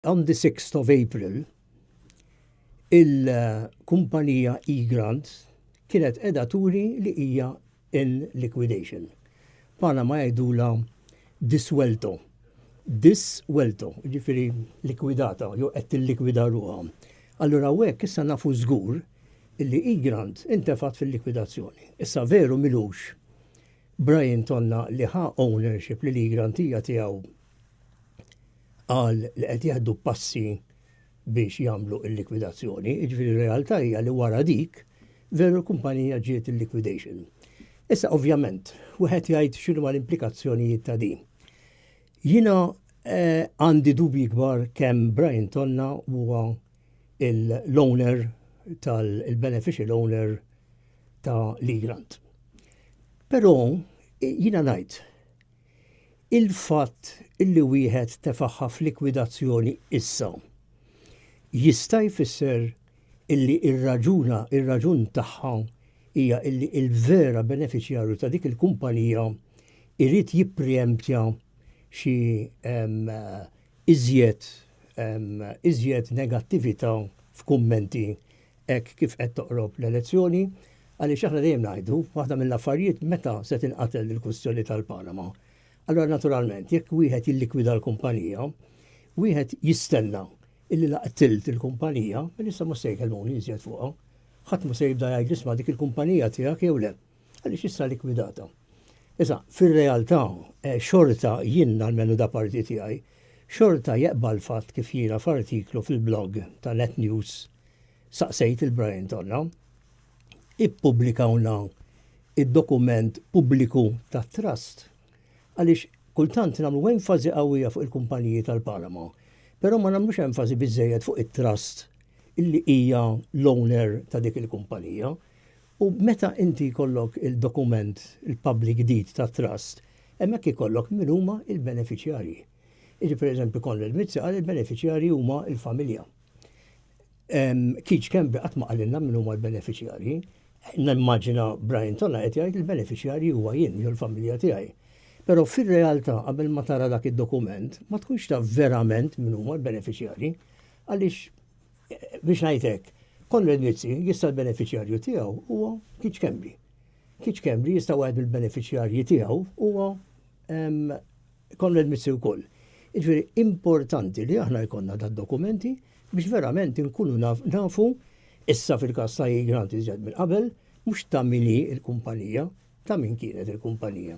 On the 6th of April, il-kumpanija eGrant kienet qiegħda turi li hija in liquidation. Panama jgħidula diswelto. Diswelto, ġifieri likwidata, jew qed tillikwida ruha. Allura hekk issa nafu żgur illi eGrant intefat fil-likwidazzjoni. Issa veru milux Brian Tonna li ħa ownership li eGrant hija tiegħu qal li qed jieħdu passi biex jagħmlu l-likwidazzjoni, jiġifieri r-realtà hija li wara dik veru l-kumpanija ġiet il-liquidation. Issa ovvjament, wieħed jgħid x'inhu l-implikazzjonijiet ta' din. Jiena għandi dubji kbar kemm Brian Tonna huwa l-owner tal-beneficial owner ta' eGrant. Però jiena ngħid il-fatt illi wieħed tefaħħa f'likwidazzjoni issa jista' jfisser illi ir-raġun tagħha hija illi il-vera beneficjarju ta' dik il-kumpanija irid jippreempja xi iżjed negattività f'kummenti hekk kif qed toqrob l-elezzjoni għaliex aħna dejjem ngħidu waħda mill-affarijiet meta se tinqatel il-kwistjoni tal-Panama. Allora naturalment, jekk wieħed jillikwida l-kumpanija, wieħed jistenna illi laqtilt il-kumpanija, issa mhux se jkellmuni iżjed fuqha. Ħadd ma se jibda jgħid isma' dik il-kumpanija tiegħek jew le, għaliex issa likwidata. Issa, fir-realtà xorta jien almenu da parti tiegħi, xorta jeqbal fatt kif jiena f'artiklu fil-blog ta' Net News saqsejt il-Brian Tonna, ippubblikawna id-dokument pubbliku ta' trust. Għaliex kultant nagħmlu enfasi qawwija fuq il-kumpaniji tal-Panama, però ma nagħmlux enfasi biżżejjed fuq it-trust illi hija l-owner ta' dik il-kumpanija. U meta inti jkollok il-dokument, il-public deed ta' trust, hemmhekk ikollok min huma il-beneficjarji. Jiġi pereżempju Conrad Mizzi qal il-beneficjarji huma l-familja. Keith Kembri qatt ma qalilna min huma l-beneficjarji. Nimmaġina Brian Tonna qed jgħid il-beneficjarji huwa jien jew l-familja tiegħi. Però fir-realtà qabel ma tara dak id-dokument ma tkunx taf verament min huma l-beneficjarji għaliex biex ngħidlek Conrad Mizzi jista' l-beneficjarju tiegħu huwa Keith Kembri. Keith Kembri jista' wieħed mill-beneficjarji tiegħu huwa Conrad Mizzi wkoll. Jiġifieri importanti li aħna jkollna dat-dokumenti biex verament inkunu nafu issa fil-każ ta' eGrant iżjed minn qabel mhux ta' min hi l-kumpanija, ta' min kienet il-kumpanija.